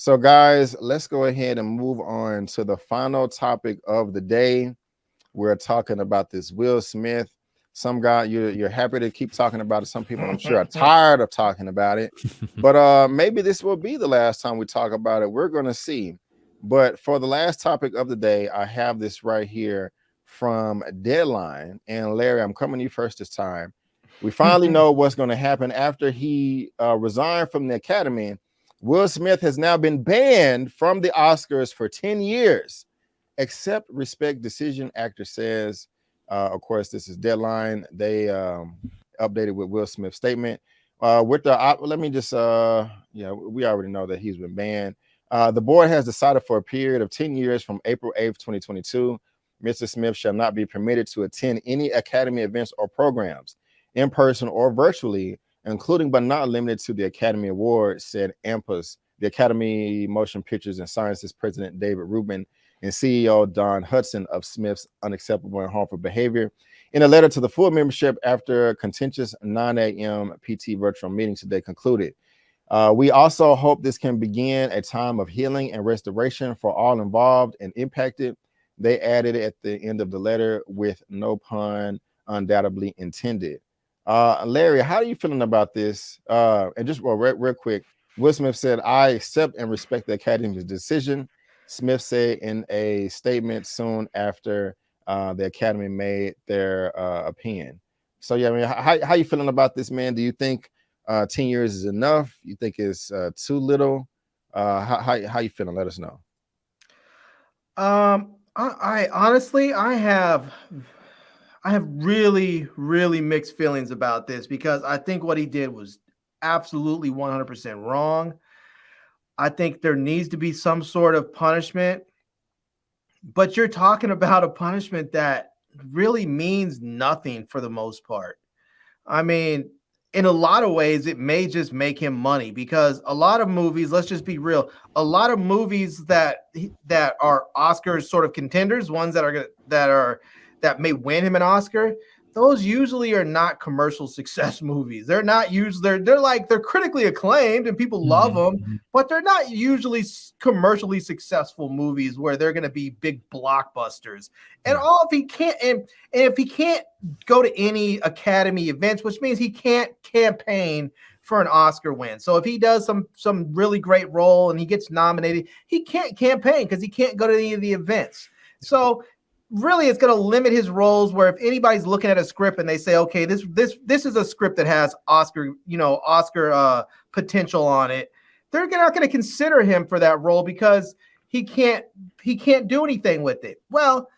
So, guys, let's go ahead and move on to the final topic of the day. We're talking about this Will Smith. Some guy, you're happy to keep talking about it. Some people, I'm sure, are tired of talking about it. But maybe this will be the last time we talk about it. We're going to see. But for the last topic of the day, I have this right here from Deadline. And Larry, I'm coming to you first this time. We finally know what's going to happen after he resigned from the Academy. Will Smith has now been banned from the Oscars for 10 years. Accept, respect decision, actor says. Of course, this is Deadline. They updated with Will Smith's statement. Let me just, we already know that he's been banned. The board has decided for a period of 10 years from April 8th, 2022, Mr. Smith shall not be permitted to attend any Academy events or programs, in person or virtually, including but not limited to the Academy Awards, said AMPAS, the Academy Motion Pictures and Sciences President David Rubin, and CEO Don Hudson of Smith's Unacceptable and Harmful Behavior. In a letter to the full membership after a contentious 9 a.m. PT virtual meeting today concluded, we also hope this can begin a time of healing and restoration for all involved and impacted. They added at the end of the letter with no pun undoubtedly intended. Larry, how are you feeling about this? And just real quick, Will Smith said, I accept and respect the Academy's decision. Smith said in a statement soon after the Academy made their opinion. So, yeah, I mean, how you feeling about this, man? Do you think 10 years is enough? You think it's too little? How you feeling? Let us know. I honestly, I have really, really mixed feelings about this because I think what he did was absolutely 100% wrong. I think there needs to be some sort of punishment, but you're talking about a punishment that really means nothing for the most part. I mean, in a lot of ways, it may just make him money because a lot of movies, let's just be real, a lot of movies that are Oscars sort of contenders, ones that may win him an Oscar, those usually are not commercial success movies. They're not usually they're critically acclaimed and people love them, but they're not usually commercially successful movies where they're going to be big blockbusters. And if he can't and if he can't go to any Academy events, which means he can't campaign for an Oscar win. So if he does some really great role and he gets nominated, he can't campaign because he can't go to any of the events. So really, it's going to limit his roles where if anybody's looking at a script and they say, okay, this is a script that has Oscar potential on it, they're not going to consider him for that role because he can't do anything with it. Well,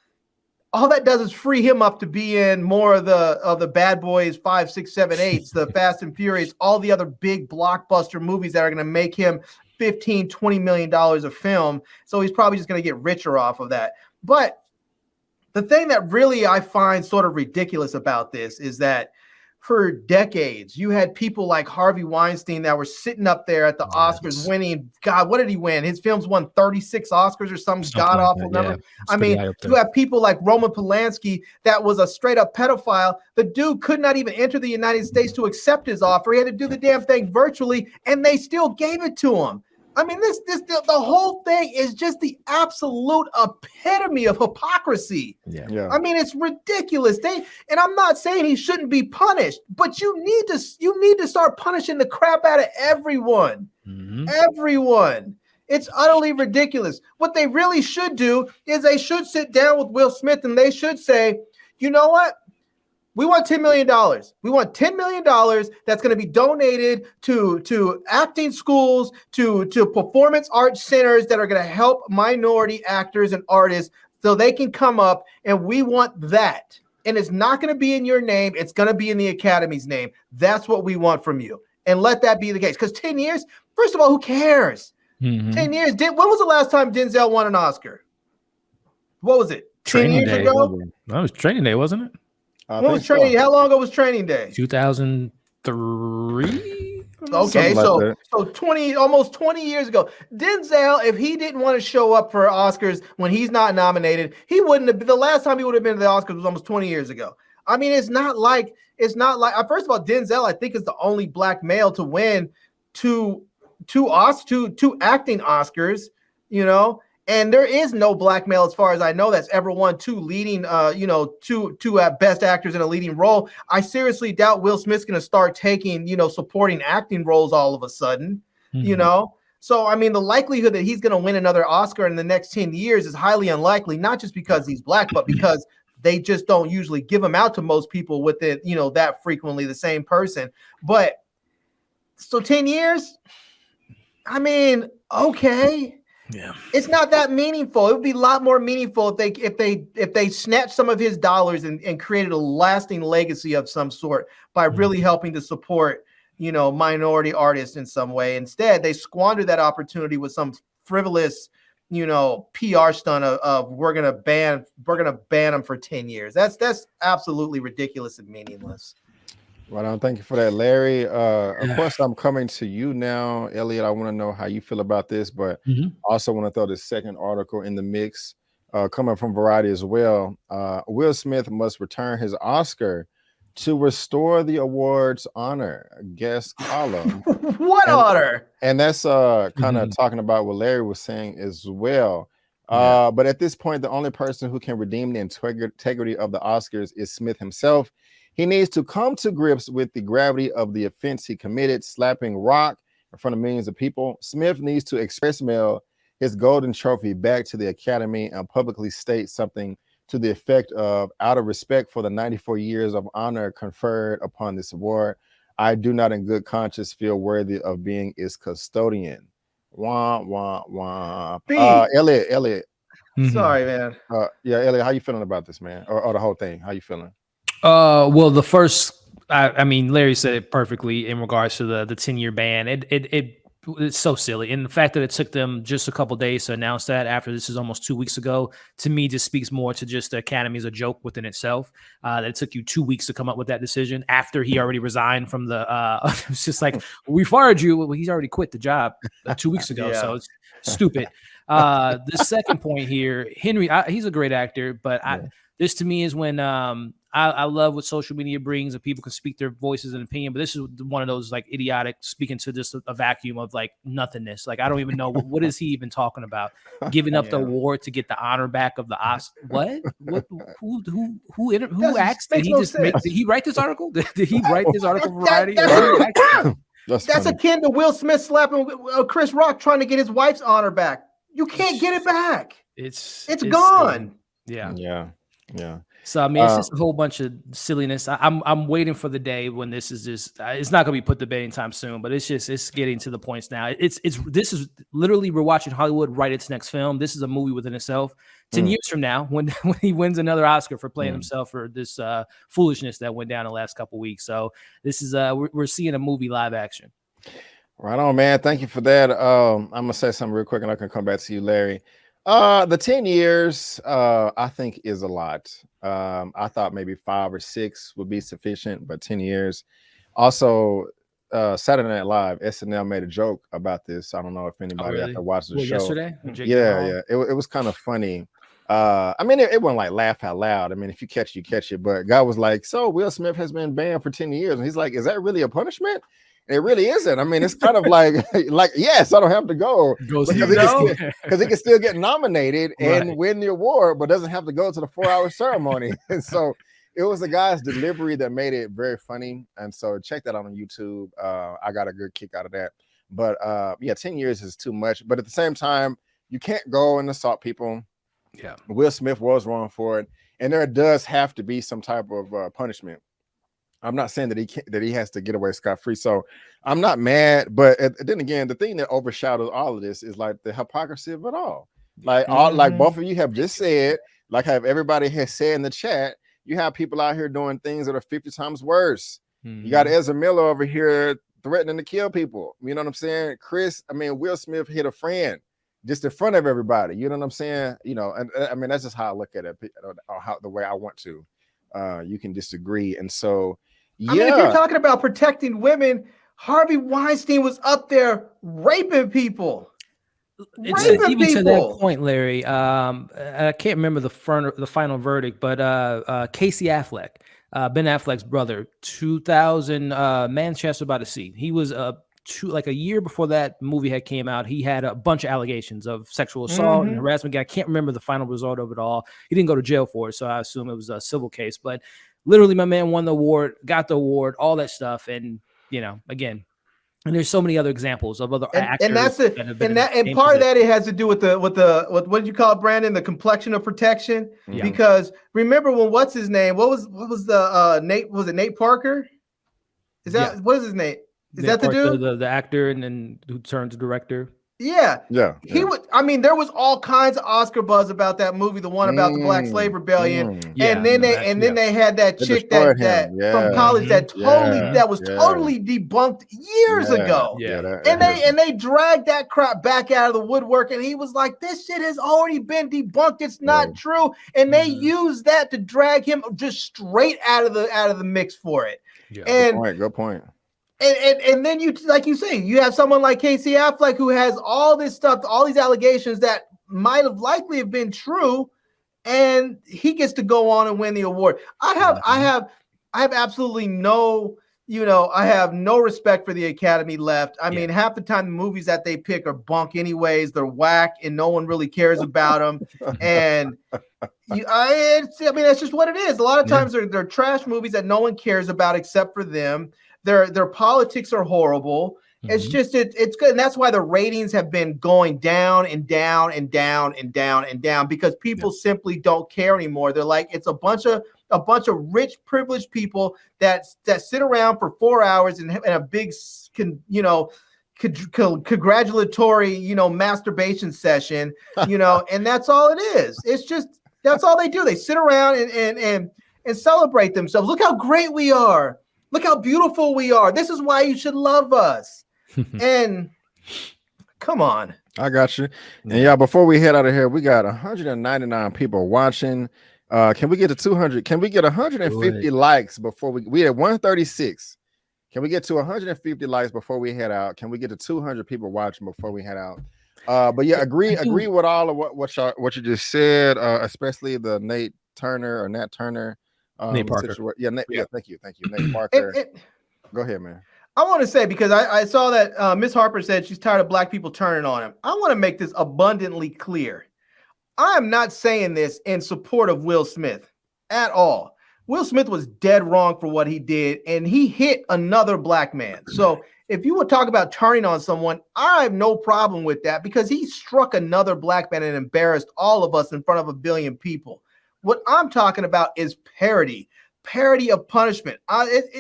all that does is free him up to be in more of the Bad Boys 5, 6, 7, 8, the Fast and Furious, all the other big blockbuster movies that are going to make him $15-20 million a film. So he's probably just going to get richer off of that. But the thing that really I find sort of ridiculous about this is that for decades, you had people like Harvey Weinstein that were sitting up there at the Oscars winning. God, what did he win? His films won 36 Oscars or some god-awful number. Yeah. I mean, you have people like Roman Polanski that was a straight-up pedophile. The dude could not even enter the United States to accept his offer. He had to do the damn thing virtually, and they still gave it to him. I mean, the whole thing is just the absolute epitome of hypocrisy. Yeah. I mean, it's ridiculous. And I'm not saying he shouldn't be punished, but you need to start punishing the crap out of everyone. Mm-hmm. Everyone. It's utterly ridiculous. What they really should do is they should sit down with Will Smith and they should say, you know what? We want $10 million. We want $10 million that's going to be donated to acting schools, to performance arts centers that are going to help minority actors and artists so they can come up, and we want that. And it's not going to be in your name. It's going to be in the Academy's name. That's what we want from you. And let that be the case. Because 10 years, first of all, who cares? Mm-hmm. 10 years. When was the last time Denzel won an Oscar? What was it? Training 10 years Day. ago? That was Training Day, wasn't it? When was training? How long ago was Training Day? 2003. Okay, so 20, almost 20 years ago. Denzel, if he didn't want to show up for Oscars when he's not nominated, he wouldn't have been. The last time he would have been to the Oscars was almost 20 years ago. I mean, it's not like first of all, Denzel, I think, is the only black male to win two two acting Oscars, you know, and there is no black male, as far as I know, that's ever won two leading, two best actors in a leading role. I seriously doubt Will Smith's going to start taking, supporting acting roles all of a sudden, you know. So, I mean, the likelihood that he's going to win another Oscar in the next 10 years is highly unlikely, not just because he's black, but because they just don't usually give them out to most people with it, that frequently the same person. But so 10 years, I mean, okay. Yeah. It's not that meaningful. It would be a lot more meaningful if they snatched some of his dollars and created a lasting legacy of some sort by really helping to support, minority artists in some way. Instead, they squandered that opportunity with some frivolous, PR stunt of we're gonna ban them for 10 years. That's absolutely ridiculous and meaningless. Well, thank you for that, Larry. Of course, I'm coming to you now, Elliot. I want to know how you feel about this, but also want to throw this second article in the mix, coming from Variety as well. Will Smith must return his Oscar to restore the award's honor. Guest column. What honor? And that's kind of talking about what Larry was saying as well. But at this point, the only person who can redeem the integrity of the Oscars is Smith himself. He needs to come to grips with the gravity of the offense he committed, slapping Rock in front of millions of people. Smith needs to express mail his golden trophy back to the Academy and publicly state something to the effect of, out of respect for the 94 years of honor conferred upon this award, I do not in good conscience feel worthy of being its custodian. Wah, wah, wah. Elliot. Sorry, man. Elliot, how you feeling about this, man? Or the whole thing? How you feeling? Well, the first, I mean, Larry said it perfectly in regards to the 10-year ban. It's so silly. And the fact that it took them just a couple days to announce that after this is almost 2 weeks ago, to me, just speaks more to just the Academy as a joke within itself. That it took you 2 weeks to come up with that decision after he already resigned from the, it's just like, we fired you. Well, he's already quit the job 2 weeks ago. So it's stupid. The second point here, Henry, he's a great actor, but this to me is when I love what social media brings and people can speak their voices and opinion, but this is one of those like idiotic speaking to just a vacuum of like nothingness. Like, I don't even know what is he even talking about? Giving up the award to get the honor back of the Oscar. What? Who asked? Did he write this article? Did he write this article for Variety? That's akin to Will Smith slapping Chris Rock trying to get his wife's honor back. You can't get it back. It's gone. Yeah. So I mean, it's just a whole bunch of silliness. I'm waiting for the day when this is just. It's not going to be put to bed anytime soon. But it's getting to the points now. This is literally, we're watching Hollywood write its next film. This is a movie within itself. 10 years from now, when he wins another Oscar for playing himself for this foolishness that went down the last couple of weeks. So this is we're seeing a movie live action. Right on, man. Thank you for that. I'm gonna say something real quick, and I can come back to you, Larry. The 10 years, I think, is a lot. I thought maybe 5 or 6 would be sufficient, but 10 years. Also, Saturday Night Live, SNL made a joke about this. I don't know if anybody out there watched the show. Yesterday? Yeah. It was kind of funny. I mean, it wasn't like laugh out loud. I mean, if you catch it, you catch it. But guy was like, so Will Smith has been banned for 10 years. And he's like, is that really a punishment? It really isn't. I mean, it's kind of like yes, I don't have to go because he can still get nominated and win the award, but doesn't have to go to the 4-hour ceremony. And so it was the guy's delivery that made it very funny. And so check that out on YouTube. I got a good kick out of that. But 10 years is too much. But at the same time, you can't go and assault people. Yeah, Will Smith was wrong for it, and there does have to be some type of punishment. I'm not saying that he has to get away scot-free. So I'm not mad, but then again, the thing that overshadows all of this is like the hypocrisy of it all. Like like both of you have just said, like have everybody has said in the chat, you have people out here doing things that are 50 times worse. You got Ezra Miller over here threatening to kill people. You know what I'm saying? Will Smith hit a friend just in front of everybody. You know what I'm saying? You know, and I mean, that's just how I look at it, or the way I want to. You can disagree. And so, I mean, if you're talking about protecting women, Harvey Weinstein was up there raping people. Even to that point, Larry, I can't remember the final verdict, but Casey Affleck, Ben Affleck's brother, 2000 Manchester by the Sea. He was like a year before that movie had came out, he had a bunch of allegations of sexual assault and harassment. I can't remember the final result of it all. He didn't go to jail for it, so I assume it was a civil case. But literally, my man won the award, got the award, all that stuff, and again. And there's so many other examples of other actors. And that's it. And part of that, it has to do with what did you call it, Brandon? The complexion of protection. Yeah. Because remember when what's his name? What was the Nate? Was it Nate Parker? Is that what is his name? Is Nate that the Parker, dude? The actor and then who turned to director? Yeah. He would. I mean, there was all kinds of Oscar buzz about that movie, the one about the Black Slave Rebellion, and then they had that chick that from college that was totally debunked years ago. And they dragged that crap back out of the woodwork, and he was like, "This shit has already been debunked. It's not true." And they used that to drag him just straight out of the mix for it. Yeah. And good point. And then you, like you say, you have someone like Casey Affleck who has all this stuff, all these allegations that might have likely have been true, and he gets to go on and win the award. I have absolutely no, I have no respect for the Academy left. I mean, half the time the movies that they pick are bunk anyways. They're whack, and no one really cares about them. And I mean, that's just what it is. A lot of times they're trash movies that no one cares about except for them. Their politics are horrible. It's just it's good, and that's why the ratings have been going down and down and down and down and down, because people simply don't care anymore. They're like, it's a bunch of rich, privileged people that sit around for 4 hours in a big, congratulatory, masturbation session, and that's all it is. It's just that's all they do. They sit around and celebrate themselves. Look how great we are. Look how beautiful we are. This is why you should love us. And come on. I got you. And before we head out of here, we got 199 people watching. Can we get to 200? Can we get 150 likes before we had 136? Can we get to 150 likes before we head out? Can we get to 200 people watching before we head out? But yeah, agree with all of what you just said, especially the Nat Turner. Nate Parker. Thank you, Nate Parker. Go ahead, man. I want to say, because I saw that Miss Harper said she's tired of black people turning on him. I want to make this abundantly clear. I am not saying this in support of Will Smith at all. Will Smith was dead wrong for what he did, and he hit another black man. So if you would talk about turning on someone, I have no problem with that, because he struck another black man and embarrassed all of us in front of 1 billion people. What I'm talking about is parody of punishment.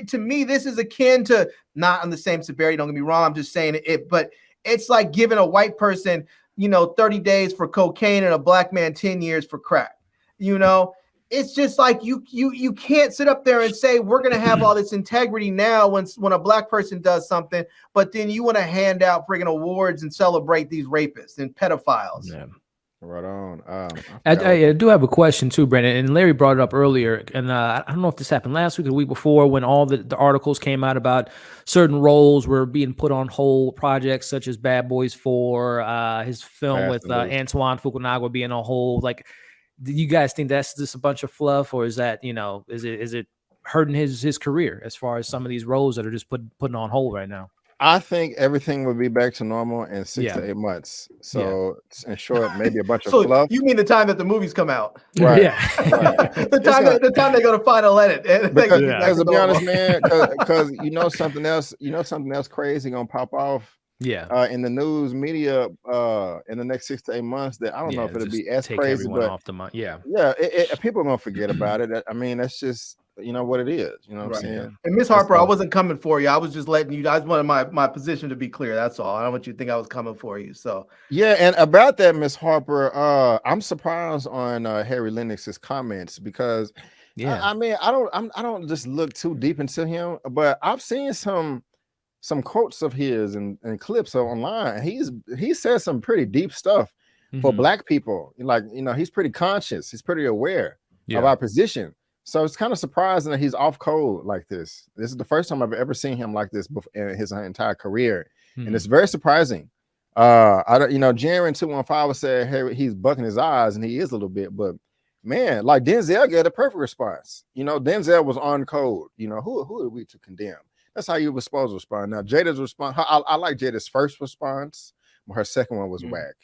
To me, this is akin to, not on the same severity, don't get me wrong, I'm just saying it, but it's like giving a white person, 30 days for cocaine and a black man 10 years for crack. It's just like you can't sit up there and say we're going to have all this integrity now when a black person does something, but then you want to hand out friggin' awards and celebrate these rapists and pedophiles. Yeah. Right on. I do have a question too, Brandon, and Larry brought it up earlier, and I don't know if this happened last week or the week before, when all the articles came out about certain roles were being put on hold, projects such as Bad Boys 4, his film with Antoine Fukunaga being on hold. Like, do you guys think that's just a bunch of fluff, or is that, is it hurting his career as far as some of these roles that are just putting on hold right now? I think everything will be back to normal in 6 to 8 months. So in short, maybe a bunch of fluff. You mean the time that the movies come out? Right. Right. the time they go to final edit. Because to be honest, man, because something else crazy gonna pop off. Yeah. In the news media in the next 6 to 8 months, that I don't know if it'll be as crazy, but off the month. Yeah. People are gonna forget about it. I mean, that's just what it is. You know what I'm saying? And Miss Harper, I wasn't coming for you. I was just letting you. I just wanted my position to be clear. That's all. I don't want you to think I was coming for you. So and about that, Miss Harper, I'm surprised on Harry Lennox's comments, because I mean, I don't just look too deep into him, but I've seen some quotes of his and clips online. He says some pretty deep stuff for black people. Like, he's pretty conscious. He's pretty aware of our position. So it's kind of surprising that he's off code like this. This is the first time I've ever seen him like this in his entire career. And it's very surprising. Jaren 215 would say, hey, he's bucking his eyes, and he is a little bit, but man, like Denzel gave a perfect response. Denzel was on code. Who are we to condemn? That's how you were supposed to respond. Now, Jada's response, I like Jada's first response, but her second one was whack.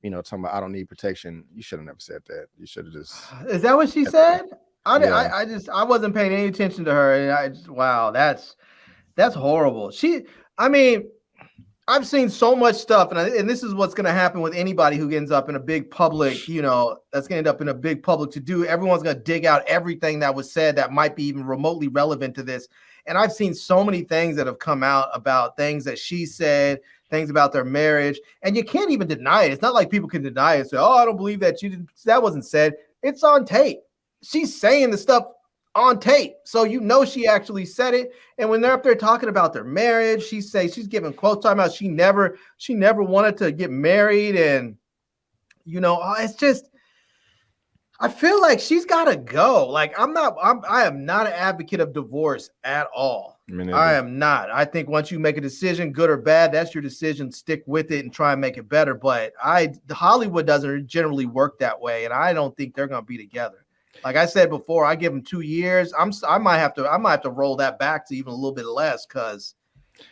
You know, talking about I don't need protection. You should have never said that. You should have just. Is that what she said? Yeah. I wasn't paying any attention to her, and I just wow, that's horrible. I mean, I've seen so much stuff, and this is what's going to happen with anybody who ends up in a big public, you know, that's going to end up in a big public to do. Everyone's going to dig out everything that was said that might be even remotely relevant to this. And I've seen so many things that have come out about things that she said, things about their marriage, and you can't even deny it. It's not like people can deny it and say, oh, I don't believe that that wasn't said. It's on tape. She's saying the stuff on tape, so you know she actually said it. And when they're up there talking about their marriage, she's giving quotes talking about she never wanted to get married, and you know, it's just, I feel like she's got to go. Like I am not an advocate of divorce at all. I am not. I think once you make a decision, good or bad, that's your decision. Stick with it and try and make it better. But Hollywood doesn't generally work that way, and I don't think they're going to be together. Like I said before, I give them 2 years. I might have to roll that back to even a little bit less because it's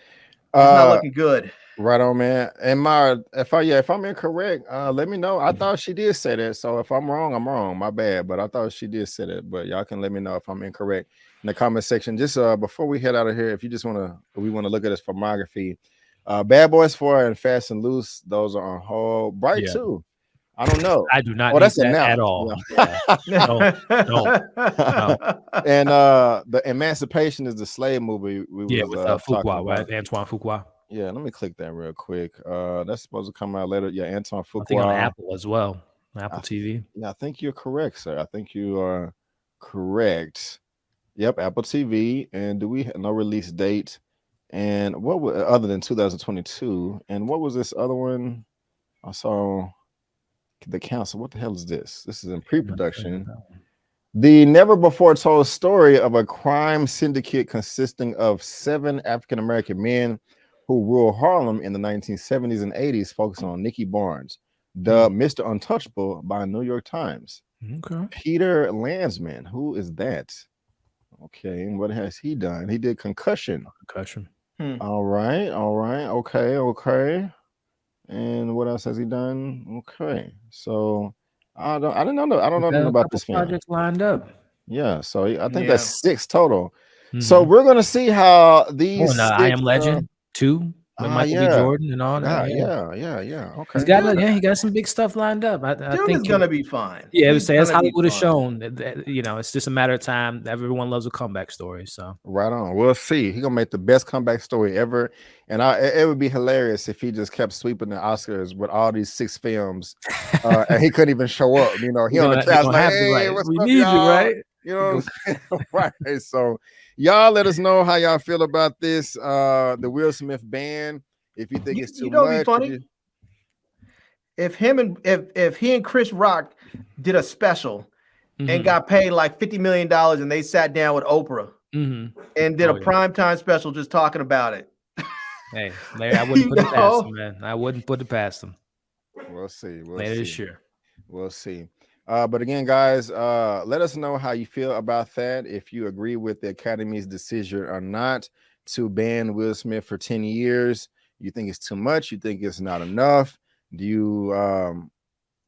not looking good. Right on, man. And if I'm incorrect, let me know. I thought she did say that. So if I'm wrong, I'm wrong. My bad. But I thought she did say that. But y'all can let me know if I'm incorrect in the comment section. Just before we head out of here, if you just want to look at his filmography, Bad Boys 4 and Fast and Loose, those are on hold. Bright 2. I don't know. I do not need that at all. Yeah. No. And the Emancipation is the slave movie. With Fuqua, right? Antoine Fuqua. Yeah, let me click that real quick. That's supposed to come out later. Yeah, Antoine Fuqua. I think on Apple as well. Apple TV. Yeah, I think you're correct, sir. I think you are correct. Yep, Apple TV. And do we have no release date? And what other than 2022? And what was this other one? I saw The Council. What the hell is this? This is in pre-production. The never before told story of a crime syndicate consisting of 7 African-American men who ruled Harlem in the 1970s and 80s, focusing on Nicky Barnes, dubbed Mr. Untouchable by New York Times. Okay. Peter Landsman. Who is that? Okay. And what has he done? He did Concussion. All right. Okay. And what else has he done? Okay. So I don't know about this film. Projects lined up. Yeah. So I think that's 6 total. So we're gonna see how these. I Am Legend 2 with Michael B. Jordan and all that. Yeah. Okay. He got some big stuff lined up. I think it's gonna be fine. Yeah, I would say as Hollywood has shown, you know, it's just a matter of time. Everyone loves a comeback story. So right on. We'll see. He's gonna make the best comeback story ever, and it would be hilarious if he just kept sweeping the Oscars with all these 6 films, and he couldn't even show up. You know, he on the cast like, hey, what's up, y'all? Right? You know what I'm saying? Right. So y'all let us know how y'all feel about this. The Will Smith ban. If you think it's too much. Be funny? If he and Chris Rock did a special and got paid like $50 million and they sat down with Oprah and did a primetime special just talking about it. Hey, Larry, I wouldn't put it past him, man. I wouldn't put it past him. We'll see. Later this year. We'll see. But again, guys, let us know how you feel about that. If you agree with the Academy's decision or not to ban Will Smith for 10 years. You think it's too much? You think it's not enough? Do you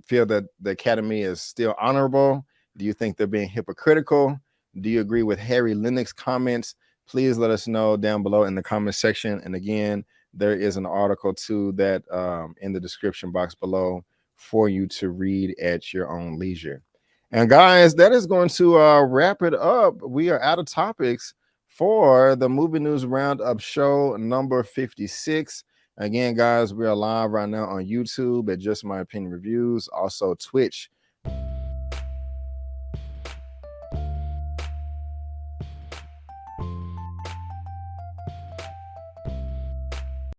feel that the Academy is still honorable? Do you think they're being hypocritical? Do you agree with Harry Lennox's comments? Please let us know down below in the comment section. And again, there is an article too that in the description box below for you to read at your own leisure. And guys, that is going to wrap it up. We are out of topics for the Movie News Roundup show number 56. Again, guys, we are live right now on YouTube at Just My Opinion Reviews, also Twitch